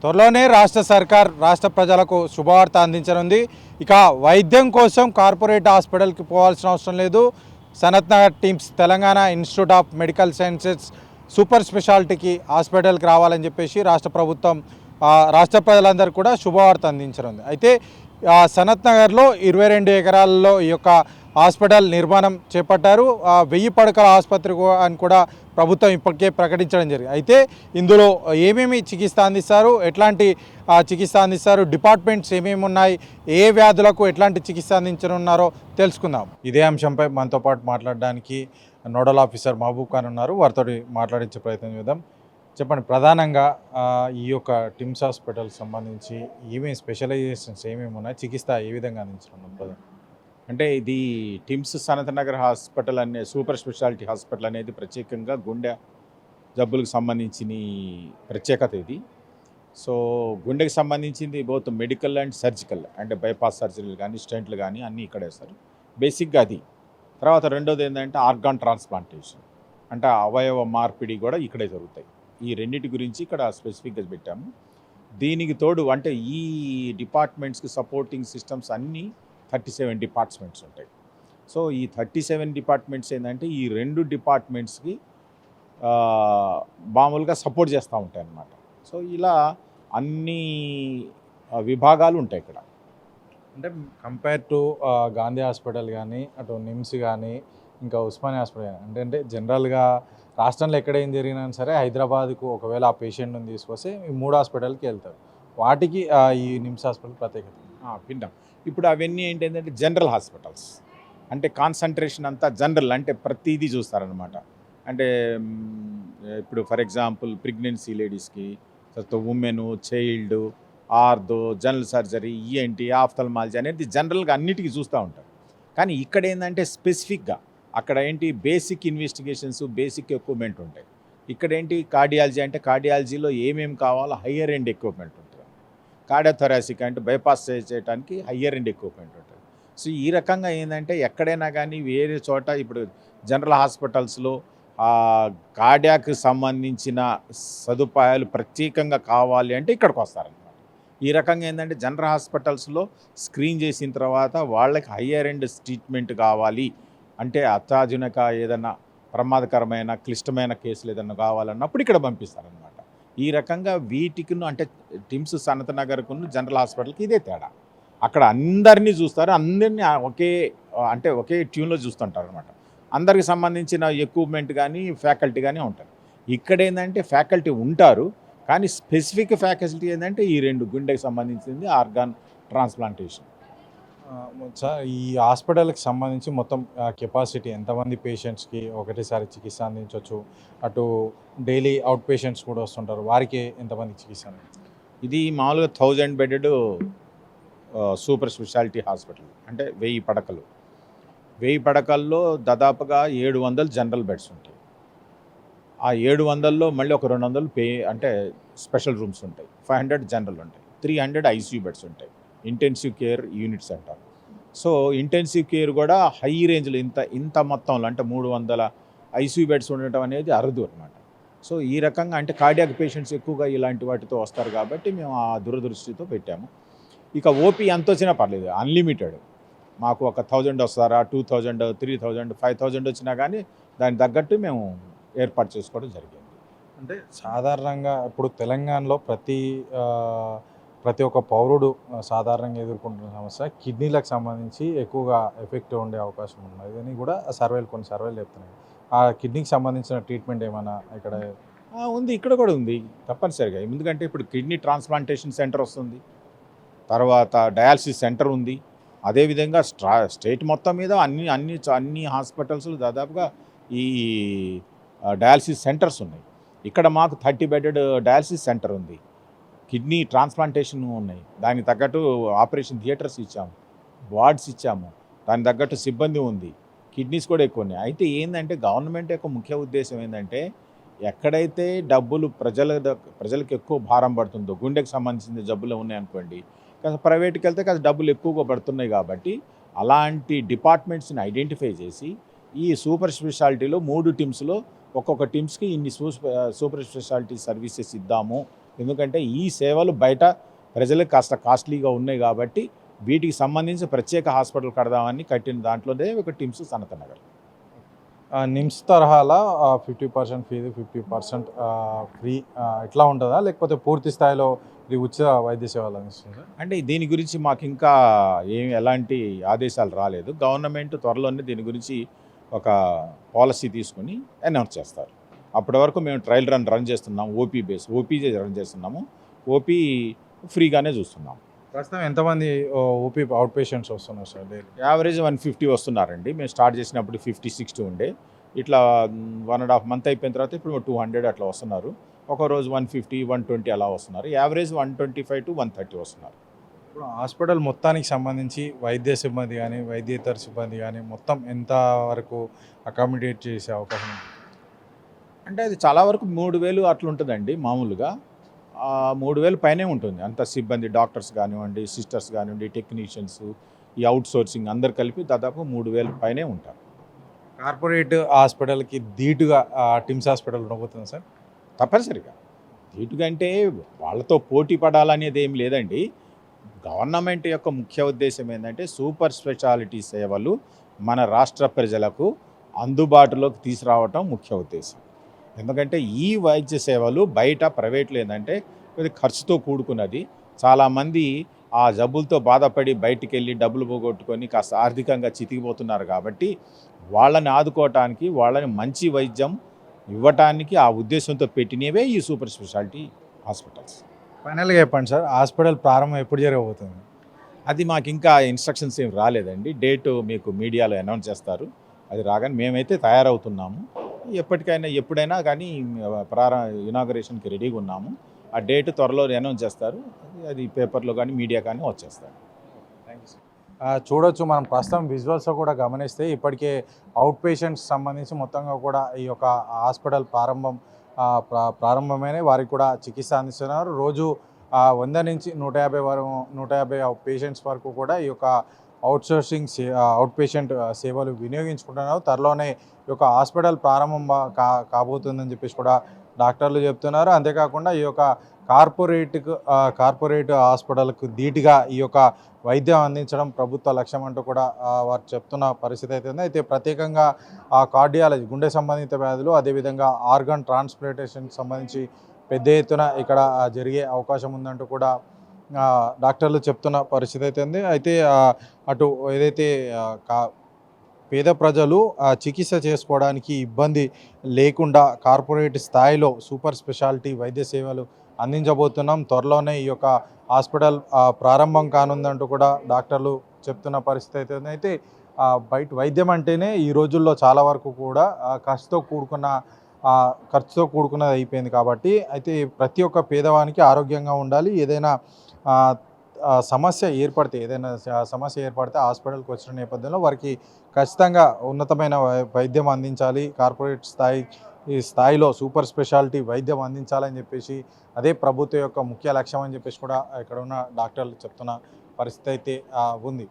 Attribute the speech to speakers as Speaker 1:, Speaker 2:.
Speaker 1: త్వరలోనే రాష్ట్ర సర్కార్ రాష్ట్ర ప్రజలకు శుభవార్త అందించనుంది. ఇక వైద్యం కోసం కార్పొరేట్ హాస్పిటల్కి పోవాల్సిన అవసరం లేదు. Sanath Nagar TIMS Telangana institute of medical sciences super స్పెషాలిటీకి హాస్పిటల్కి రావాలని చెప్పేసి రాష్ట్ర ప్రభుత్వం రాష్ట్ర ప్రజలందరూ కూడా శుభవార్త అందించనుంది. అయితే సనత్ నగర్లో 22 ఎకరాల్లో ఈ యొక్క హాస్పిటల్ నిర్మాణం చేపట్టారు. 1000 పడకల ఆసుపత్రి అని కూడా ప్రభుత్వం ఇప్పటికే ప్రకటించడం జరిగింది. అయితే ఇందులో ఏమేమి చికిత్స అందిస్తారు, ఎట్లాంటి చికిత్స అందిస్తారు, డిపార్ట్మెంట్స్ ఏమేమి ఉన్నాయి, ఏ వ్యాధులకు ఎట్లాంటి చికిత్స అందించనున్నారో తెలుసుకుందాం. ఇదే అంశంపై మనతో పాటు మాట్లాడడానికి నోడల్ ఆఫీసర్ మహబూబ్ ఖాన్ ఉన్నారు. వారితో మాట్లాడించే ప్రయత్నం చేద్దాం. చెప్పండి, ప్రధానంగా ఈ యొక్క టిమ్స్ హాస్పిటల్ సంబంధించి ఏమేమి స్పెషలైజేషన్స్ ఏమేమి ఉన్నాయి, చికిత్స ఏ విధంగా అందించడం?
Speaker 2: అంటే ఇది టిమ్స్ సనత్ నగర్ హాస్పిటల్ అనే సూపర్ స్పెషాలిటీ హాస్పిటల్ అనేది ప్రత్యేకంగా గుండె జబ్బులకు సంబంధించిన ప్రత్యేకత ఇది. సో గుండెకి సంబంధించింది బోత్ మెడికల్ అండ్ సర్జికల్, అంటే బైపాస్ సర్జరీలు కానీ స్టెంట్లు కానీ అన్నీ ఇక్కడ వేస్తారు బేసిక్గా అది. తర్వాత రెండోది ఏంటంటే ఆర్గాన్ ట్రాన్స్ప్లాంటేషన్, అంటే అవయవ మార్పిడి కూడా ఇక్కడే జరుగుతాయి. ఈ రెండింటి గురించి ఇక్కడ స్పెసిఫిక్గా పెట్టాము. దీనికి తోడు అంటే ఈ డిపార్ట్మెంట్స్కి సపోర్టింగ్ సిస్టమ్స్ అన్నీ 37 డిపార్ట్మెంట్స్ ఉంటాయి. సో ఈ 37 డిపార్ట్మెంట్స్ ఏంటంటే ఈ 2 డిపార్ట్మెంట్స్కి మామూలుగా సపోర్ట్ చేస్తూ ఉంటాయి అన్నమాట. సో ఇలా అన్ని విభాగాలు ఉంటాయి ఇక్కడ.
Speaker 1: అంటే కంపేర్ టు గాంధీ హాస్పిటల్ కానీ, అటు నిమ్స్ కానీ, ఇంకా ఉస్మానియా హాస్పిటల్ కానీ, అంటే జనరల్గా రాష్ట్రంలో ఎక్కడ ఏం జరిగినా సరే హైదరాబాద్కు ఒకవేళ ఆ పేషెంట్ని తీసుకొస్తే ఈ 3 హాస్పిటల్కి వెళ్తారు. వాటికి ఈ నిమ్స్ హాస్పిటల్ ప్రత్యేకత
Speaker 2: వింటాం. ఇప్పుడు అవన్నీ ఏంటంటే జనరల్ హాస్పిటల్స్, అంటే కాన్సన్ట్రేషన్ అంతా జనరల్, అంటే ప్రతిదీ చూస్తారనమాట. అంటే ఇప్పుడు ఫర్ ఎగ్జాంపుల్ ప్రెగ్నెన్సీ లేడీస్కి, తర్వాత women, child, ortho, general surgery, ENT, ophthalmology అనేది జనరల్గా అన్నిటికీ చూస్తూ ఉంటారు. కానీ ఇక్కడ ఏంటంటే స్పెసిఫిక్గా అక్కడ ఏంటి బేసిక్ ఇన్వెస్టిగేషన్స్, బేసిక్ ఎక్విప్మెంట్ ఉంటాయి. ఇక్కడ ఏంటి కార్డియాలజీ, అంటే కార్డియాలజీలో ఏమేమి కావాలో హయ్యర్ ఎండ్ ఎక్విప్మెంట్ ఉంటుంది. కార్డియోథొరాసిక్ అంటే బైపాస్ చేయడానికి హయ్యర్ ఎండ్ ఎక్విప్మెంట్ ఉంటుంది. సో ఈ రకంగా ఏంటంటే ఎక్కడైనా కానీ వేరే చోట ఇప్పుడు జనరల్ హాస్పిటల్స్లో కార్డియాకి సంబంధించిన సదుపాయాలు ప్రత్యేకంగా కావాలి అంటే ఇక్కడికి వస్తారనమాట. ఈ రకంగా ఏంటంటే జనరల్ హాస్పిటల్స్లో స్క్రీన్ చేసిన తర్వాత వాళ్ళకి హయ్యర్ ఎండ్ ట్రీట్మెంట్ కావాలి అంటే అత్యాధునిక ఏదైనా ప్రమాదకరమైన క్లిష్టమైన కేసులు ఏదైనా కావాలన్నప్పుడు ఇక్కడ పంపిస్తారనమాట. ఈ రకంగా వీటికి అంటే టిమ్స్ సనత్ నగర్కు జనరల్ హాస్పిటల్కి ఇదే తేడా. అక్కడ అందరినీ చూస్తారు, అందరినీ ఒకే ట్యూన్లో చూస్తుంటారు అనమాట. అందరికి సంబంధించిన ఎక్విప్మెంట్ కానీ ఫ్యాకల్టీ కానీ ఉంటారు. ఇక్కడ ఏంటంటే ఫ్యాకల్టీ ఉంటారు, కానీ స్పెసిఫిక్ ఫ్యాకల్టీ ఏంటంటే ఈ 2 గుండెకి సంబంధించింది ఆర్గాన్ ట్రాన్స్ప్లాంటేషన్.
Speaker 1: ఈ హాస్పిటల్కి సంబంధించి మొత్తం కెపాసిటీ ఎంతమంది పేషెంట్స్కి ఒకటేసారి చికిత్స అందించవచ్చు, అటు డైలీ అవుట్ పేషెంట్స్ కూడా వస్తుంటారు, వారికి ఎంతమంది చికిత్స?
Speaker 2: ఇది మామూలుగా 1000 బెడెడ్ సూపర్ స్పెషాలిటీ హాస్పిటల్, అంటే 1000 పడకలు. 1000 పడకల్లో దాదాపుగా 700 జనరల్ బెడ్స్ ఉంటాయి. ఆ 700లో మళ్ళీ ఒక 200 అంటే స్పెషల్ రూమ్స్ ఉంటాయి, 500 జనరల్ ఉంటాయి, 300 ఐసీయూ బెడ్స్ ఉంటాయి, ఇంటెన్సివ్ కేర్ యూనిట్స్ అంటారు. సో ఇంటెన్సివ్ కేర్ కూడా హై రేంజ్లో ఇంత మొత్తంలో అంటే 300 ఐసీయూ బెడ్స్ ఉండటం అనేది అరుదు అనమాట. సో ఈ రకంగా అంటే కార్డియాక్ పేషెంట్స్ ఎక్కువగా ఇలాంటి వాటితో వస్తారు కాబట్టి మేము ఆ దురదృష్టితో పెట్టాము. ఇక ఓపీ ఎంత వచ్చినా పర్లేదు, అన్లిమిటెడ్. మాకు ఒక 1000 వస్తారా, 2000, 3000, 5000 వచ్చినా కానీ దానికి తగ్గట్టు మేము ఏర్పాటు చేసుకోవడం జరిగింది.
Speaker 1: అంటే సాధారణంగా ఇప్పుడు తెలంగాణలో ప్రతి ఒక్క పౌరుడు సాధారణంగా ఎదుర్కొంటున్న సమస్య కిడ్నీలకు సంబంధించి ఎక్కువగా ఎఫెక్టివ్ ఉండే అవకాశం ఉన్నది అని కూడా కొన్ని సర్వేలు చెప్తున్నాయి. ఆ కిడ్నీకి సంబంధించిన ట్రీట్మెంట్ ఏమైనా ఇక్కడ
Speaker 2: ఉంది? ఇక్కడ కూడా ఉంది తప్పనిసరిగా. ఎందుకంటే ఇప్పుడు కిడ్నీ ట్రాన్స్ప్లాంటేషన్ సెంటర్ వస్తుంది, తర్వాత డయాలసిస్ సెంటర్ ఉంది. అదేవిధంగా స్టేట్ మొత్తం మీద అన్ని హాస్పిటల్స్లో దాదాపుగా ఈ డయాలసిస్ సెంటర్స్ ఉన్నాయి. ఇక్కడ మాకు 30 బెడెడ్ డయాలసిస్ సెంటర్ ఉంది, కిడ్నీ ట్రాన్స్ప్లాంటేషన్ ఉన్నాయి, దానికి తగ్గట్టు ఆపరేషన్ థియేటర్స్ ఇచ్చాము, వార్డ్స్ ఇచ్చాము, దానికి తగ్గట్టు సిబ్బంది ఉంది, కిడ్నీస్ కూడా ఎక్కువ ఉన్నాయి. అయితే ఏంటంటే గవర్నమెంట్ యొక్క ముఖ్య ఉద్దేశం ఏంటంటే ఎక్కడైతే డబ్బులు ప్రజలకు ఎక్కువ భారం పడుతుందో, గుండెకి సంబంధించిన జబ్బులు ఉన్నాయనుకోండి, కాస్త ప్రైవేట్కి వెళ్తే కాస్త డబ్బులు ఎక్కువగా పడుతున్నాయి కాబట్టి అలాంటి డిపార్ట్మెంట్స్ని ఐడెంటిఫై చేసి ఈ సూపర్ స్పెషాలిటీలో 3 టీమ్స్లో ఒక్కొక్క టీమ్స్కి ఇన్ని సూపర్ స్పెషాలిటీ సర్వీసెస్ ఇద్దాము ఎందుకంటే ఈ సేవలు బయట ప్రజలకు కాస్త కాస్ట్లీగా ఉన్నాయి కాబట్టి వీటికి సంబంధించి ప్రత్యేక హాస్పిటల్ కడదామని కట్టిన దాంట్లోనే ఒక టిమ్స్ సనత్ నగర్.
Speaker 1: నిమ్స్ తరహాలో 50% ఫీజు 50% ఫ్రీ ఇట్లా ఉంటుందా, లేకపోతే పూర్తి స్థాయిలో ఇది ఉచిత వైద్య సేవలు అందిస్తుంది?
Speaker 2: అంటే దీని గురించి మాకు ఇంకా ఎలాంటి ఆదేశాలు రాలేదు. గవర్నమెంట్ త్వరలోనే దీని గురించి ఒక పాలసీ తీసుకొని అనౌన్స్ చేస్తారు. అప్పటి వరకు మేము ట్రయల్ రన్ చేస్తున్నాము. ఓపీ రన్ చేస్తున్నాము. ఓపీ ఫ్రీగానే చూస్తున్నాము.
Speaker 1: ప్రస్తుతం ఎంతమంది ఓపీ అవుట్ పేషెంట్స్ వస్తున్నారు సార్ డైలీ?
Speaker 2: యావరేజ్ 150 వస్తున్నారండి. మేము స్టార్ట్ చేసినప్పుడు 50-60 ఉండే. ఇట్లా 1.5 మంత్ అయిపోయిన తర్వాత ఇప్పుడు 200 అట్లా వస్తున్నారు. ఒకరోజు 150, 120 అలా వస్తున్నారు. యావరేజ్ 125 to 130 వస్తున్నారు.
Speaker 1: ఇప్పుడు హాస్పిటల్ మొత్తానికి సంబంధించి వైద్య సిబ్బంది కానీ వైద్యేతర సిబ్బంది కానీ మొత్తం ఎంత వరకు అకామిడేట్ చేసే అవకాశం ఉంది?
Speaker 2: అంటే అది చాలా వరకు 3,000 అట్లా ఉంటుందండి మామూలుగా. 3,000 పైనే ఉంటుంది. అంత సిబ్బంది, డాక్టర్స్ కానివ్వండి, సిస్టర్స్ కానివ్వండి, టెక్నీషియన్స్, ఈ అవుట్ సోర్సింగ్ అందరు కలిపి దాదాపు 3,000 పైనే ఉంటారు.
Speaker 1: కార్పొరేట్ హాస్పిటల్కి ధీటుగా టిమ్స్ హాస్పిటల్ ఉండబోతుంది సార్?
Speaker 2: తప్పనిసరిగా ధీటుగా అంటే వాళ్ళతో పోటీ పడాలనేది ఏం లేదండి. గవర్నమెంట్ యొక్క ముఖ్య ఉద్దేశం ఏంటంటే సూపర్ స్పెషాలిటీ సేవలు మన రాష్ట్ర ప్రజలకు అందుబాటులోకి తీసుకురావటం ముఖ్య ఉద్దేశం. ఎందుకంటే ఈ వైద్య సేవలు బయట ప్రైవేట్లో ఏంటంటే కొద్ది ఖర్చుతో కూడుకున్నది. చాలామంది ఆ జబ్బులతో బాధపడి బయటికి వెళ్ళి డబ్బులు పోగొట్టుకొని కాస్త ఆర్థికంగా చితికిపోతున్నారు. కాబట్టి వాళ్ళని ఆదుకోవటానికి, వాళ్ళని మంచి వైద్యం ఇవ్వటానికి ఆ ఉద్దేశంతో పెట్టినవే ఈ సూపర్ స్పెషాలిటీ హాస్పిటల్స్.
Speaker 1: ఫైనల్గా చెప్పండి సార్, హాస్పిటల్ ప్రారంభం ఎప్పుడు జరగబోతుంది?
Speaker 2: అది మాకు ఇంకా ఇన్స్ట్రక్షన్స్ ఏం రాలేదండి. డేటు మీకు మీడియాలో అనౌన్స్ చేస్తారు. అది రాగానే మేమైతే తయారవుతున్నాము. ఎప్పుడైనా కానీ ఇనాగరేషన్కి రెడీగా ఉన్నాము. ఆ డేట్ త్వరలో అనౌన్స్ చేస్తారు. అది పేపర్లో కానీ మీడియా కానీ వచ్చేస్తారు.
Speaker 1: Thank you sir. చూడొచ్చు మనం ప్రస్తుతం విజువల్స్లో కూడా గమనిస్తే ఇప్పటికే అవుట్ పేషెంట్స్ సంబంధించి మొత్తంగా కూడా ఈ యొక్క హాస్పిటల్ ప్రారంభమైన వారికి కూడా చికిత్స అందిస్తున్నారు. రోజు 100 నుంచి 150 పేషెంట్స్ వరకు కూడా ఈ యొక్క అవుట్ పేషెంట్ సేవలు వినియోగించుకుంటున్నారు. త్వరలోనే ఈ యొక్క హాస్పిటల్ ప్రారంభం కాబోతుందని చెప్పేసి కూడా డాక్టర్లు చెప్తున్నారు. అంతేకాకుండా ఈ యొక్క కార్పొరేట్ హాస్పిటల్కు ధీటుగా ఈ యొక్క వైద్యం అందించడం ప్రభుత్వ లక్ష్యం అంటూ కూడా వారు చెప్తున్న పరిస్థితి అయితే ఉంది. అయితే ప్రత్యేకంగా కార్డియాలజీ, గుండె సంబంధిత వ్యాధులు, అదేవిధంగా ఆర్గన్ ట్రాన్స్ప్లాంటేషన్కి సంబంధించి పెద్ద ఎత్తున ఇక్కడ జరిగే అవకాశం ఉందంటూ కూడా డాక్టర్లు చెప్తున్న పరిస్థితి అయితే ఉంది. అయితే అటు ఏదైతే పేద ప్రజలు చికిత్స చేసుకోవడానికి ఇబ్బంది లేకుండా కార్పొరేట్ స్థాయిలో సూపర్ స్పెషాలిటీ వైద్య సేవలు అందించబోతున్నాం. త్వరలోనే ఈ యొక్క హాస్పిటల్ ప్రారంభం కానుందంటూ కూడా డాక్టర్లు చెప్తున్న పరిస్థితి అయితే ఉంది. అయితే బయట వైద్యం అంటేనే ఈ రోజుల్లో చాలా వరకు కూడా ఖర్చుతో కూడుకున్నది అయిపోయింది. కాబట్టి అయితే ప్రతి ఒక్క పేదవానికి ఆరోగ్యంగా ఉండాలి. ఏదైనా సమస్య ఏర్పడితే హాస్పిటల్కి వచ్చిన నేపథ్యంలో వారికి ఖచ్చితంగా ఉన్నతమైన వైద్యం అందించాలి. కార్పొరేట్ స్థాయిలో సూపర్ స్పెషాలిటీ వైద్యం అందించాలని చెప్పేసి అదే ప్రభుత్వం యొక్క ముఖ్య లక్ష్యం అని చెప్పేసి కూడా ఇక్కడ ఉన్న డాక్టర్లు చెప్తున్న పరిస్థితి అయితే ఉంది.